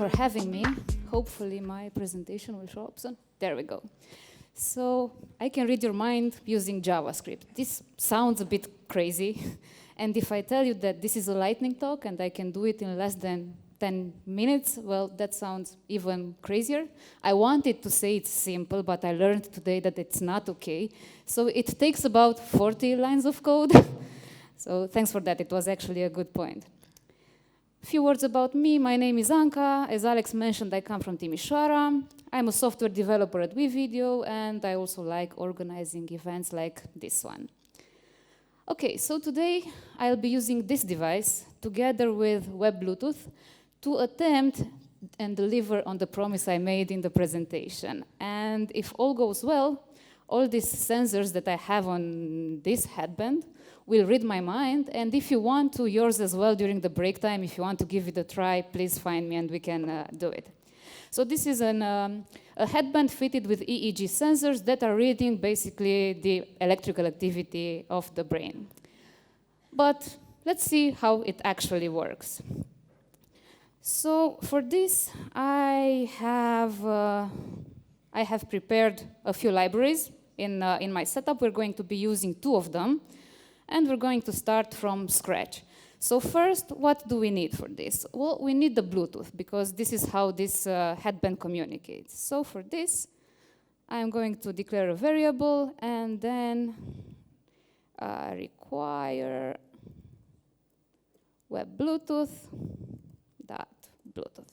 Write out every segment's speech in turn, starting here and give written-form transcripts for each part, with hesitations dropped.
for having me. Hopefully my presentation will show up soon. There we go. So I can read your mind using JavaScript. This sounds a bit crazy. And if I tell you that this is a lightning talk and I can do it in less than 10 minutes, well, that sounds even crazier. I wanted to say it's simple, but I learned today that it's not okay. So it takes about 40 lines of code. So thanks for that. It was actually a good point. A few words about me. My name is Anca. As Alex mentioned, I come from Timișoara. I'm a software developer at WeVideo, and I also like organizing events like this one. Okay, so today I'll be using this device together with Web Bluetooth to attempt and deliver on the promise I made in the presentation. And if all goes well, all these sensors that I have on this headband will read my mind, and if you want to, yours as well during the break time, if you want to give it a try, please find me and we can do it. So this is a headband fitted with EEG sensors that are reading basically the electrical activity of the brain. But let's see how it actually works. So for this, I have prepared a few libraries in my setup. We're going to be using 2 of them. And we're going to start from scratch. So first, what do we need for this? Well, we need the Bluetooth, because this is how this headband communicates. So for this, I'm going to declare a variable, and then require web Bluetooth dot Bluetooth.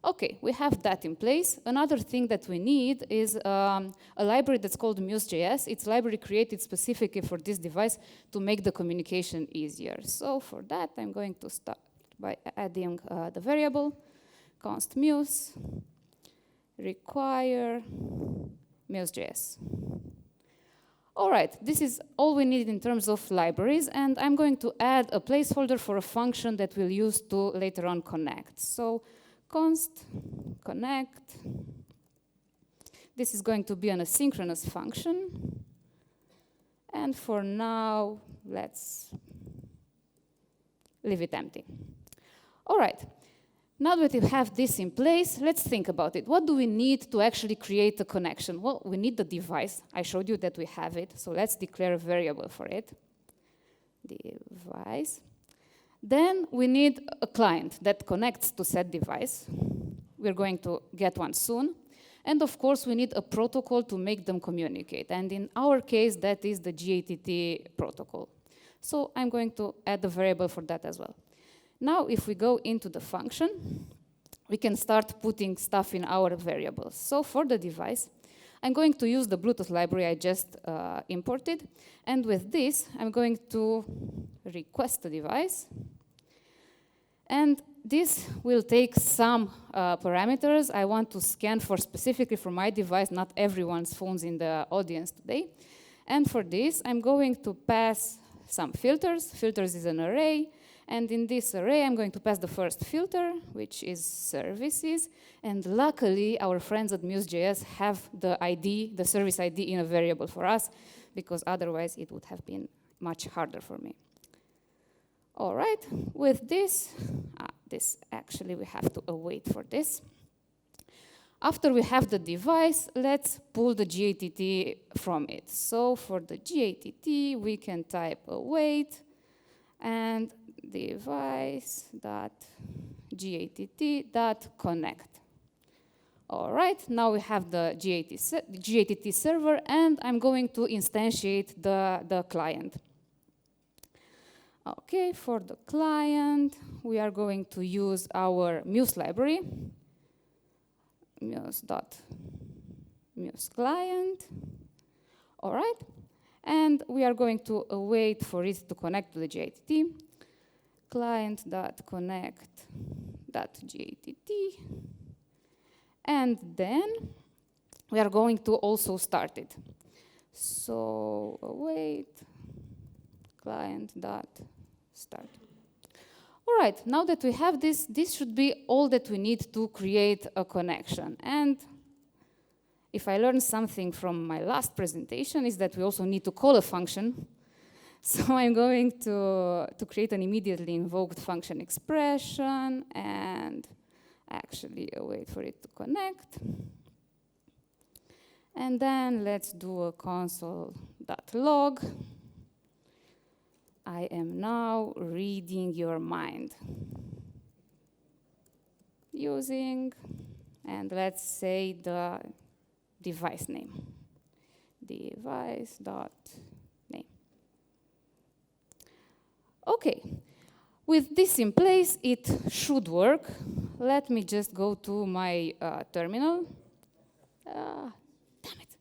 Okay, we have that in place. Another thing that we need is a library that's called Muse.js. It's a library created specifically for this device to make the communication easier. So for that, I'm going to start by adding the variable const muse require Muse.js. All right, this is all we need in terms of libraries, and I'm going to add a placeholder for a function that we'll use to later on connect. So const connect. This is going to be an asynchronous function. And for now, let's leave it empty. All right. Now that we have this in place, let's think about it. What do we need to actually create a connection? Well, we need the device. I showed you that we have it, so let's declare a variable for it. Device. Then we need a client that connects to said device. We're going to get one soon. And of course, we need a protocol to make them communicate. And in our case, that is the GATT protocol. So I'm going to add a variable for that as well. Now, if we go into the function, we can start putting stuff in our variables. So for the device, I'm going to use the Bluetooth library I just imported. And with this, I'm going to request a device. And this will take some parameters. I want to scan for specifically for my device, not everyone's phones in the audience today. And for this, I'm going to pass some filters. Filters is an array. And in this array, I'm going to pass the first filter, which is services. And luckily, our friends at Muse.js have the ID, the service ID in a variable for us, because otherwise it would have been much harder for me. All right, with this actually we have to await for this. After we have the device, let's pull the GATT from it. So for the GATT, we can type await and device.gatt.connect. All right, now we have the GATT server, and I'm going to instantiate the client. Okay, for the client, we are going to use our Muse library, muse.museClient. All right, and we are going to await for it to connect to the GATT, client.connect.gatt, and then we are going to also start it. So await client.start. All right, now that we have this, this should be all that we need to create a connection. And if I learned something from my last presentation, is that we also need to call a function. So I'm going to create an immediately invoked function expression, and Actually, wait for it to connect. And then let's do a console.log. I am now reading your mind. Using, and let's say the device name. Device.name. Okay, with this in place, it should work. Let me just go to my terminal. Damn it.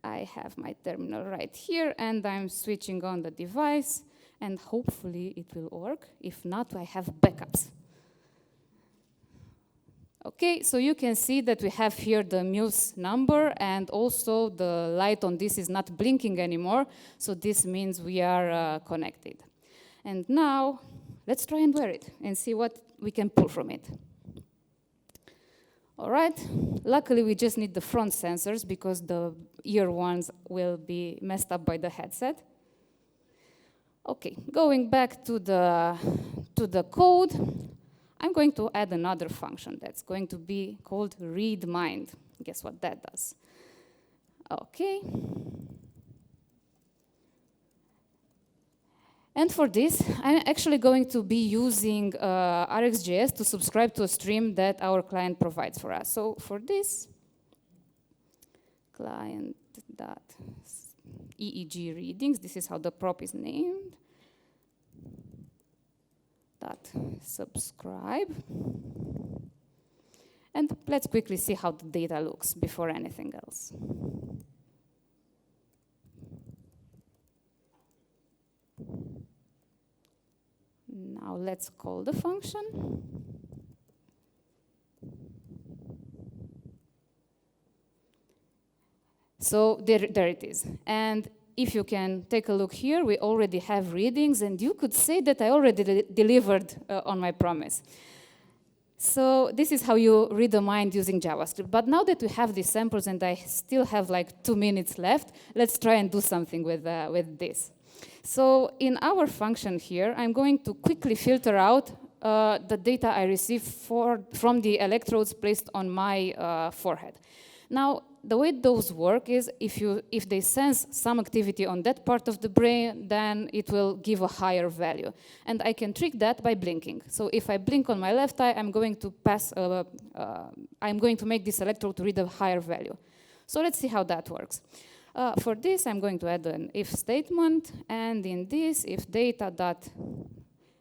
I have my terminal right here, and I'm switching on the device, and hopefully it will work. If not, I have backups. Okay, so you can see that we have here the Muse number, and also the light on this is not blinking anymore, so this means we are connected. And now, let's try and wear it and see what we can pull from it. All right, luckily we just need the front sensors because the ear ones will be messed up by the headset. Okay, going back to the code, I'm going to add another function that's going to be called readMind. Guess what that does? Okay. And for this, I'm actually going to be using RxJS to subscribe to a stream that our client provides for us. So for this, client.eeg readings, this is how the prop is named, .subscribe. And let's quickly see how the data looks before anything else. Now let's call the function. So there it is. And if you can take a look here, we already have readings, and you could say that I already delivered on my promise. So this is how you read a mind using JavaScript. But now that we have these samples and I still have like 2 minutes left, let's try and do something with this. So in our function here, I'm going to quickly filter out the data I receive from the electrodes placed on my forehead. Now, the way those work is if they sense some activity on that part of the brain, then it will give a higher value. And I can trick that by blinking. So if I blink on my left eye, I'm going to make this electrode to read a higher value. So let's see how that works. For this, I'm going to add an if statement, and in this, if data dot,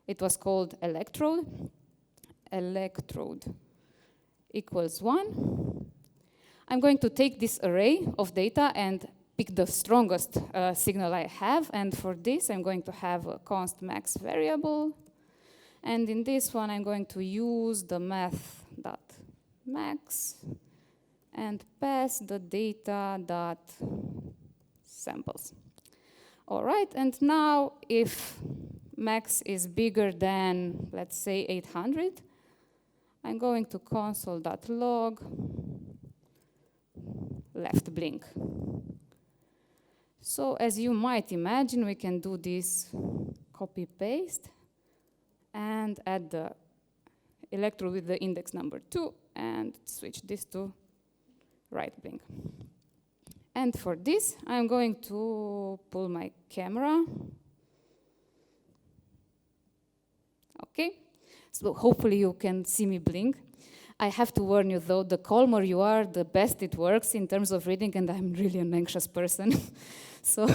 it was called electrode equals 1. I'm going to take this array of data and pick the strongest signal I have, and for this, I'm going to have a const max variable, and in this one, I'm going to use the math.max and pass the data.samples. All right, and now if max is bigger than, let's say, 800, I'm going to console.log left blink. So as you might imagine, we can do this copy-paste and add the electrode with the index number 2 and switch this to right blink. And for this, I'm going to pull my camera. Okay, so hopefully you can see me blink. I have to warn you though, the calmer you are, the best it works in terms of reading, and I'm really an anxious person. So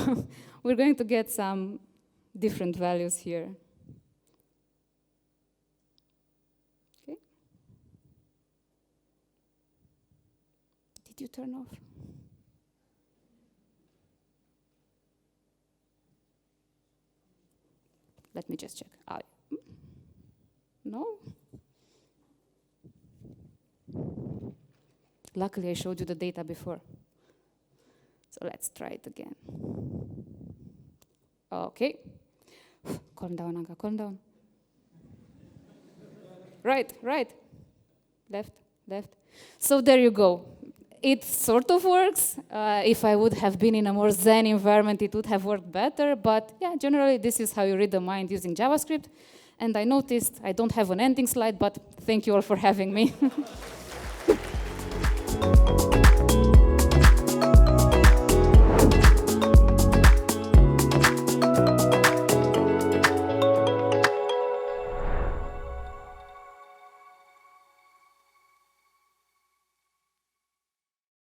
we're going to get some different values here. Okay. Did you turn off? Let me just check. No? Luckily, I showed you the data before. So let's try it again. Okay. Calm down, Anca, calm down. Right, right. Left, left. So there you go. It sort of works. If I would have been in a more Zen environment, it would have worked better. But yeah, generally, this is how you read the mind using JavaScript. And I noticed I don't have an ending slide, but thank you all for having me.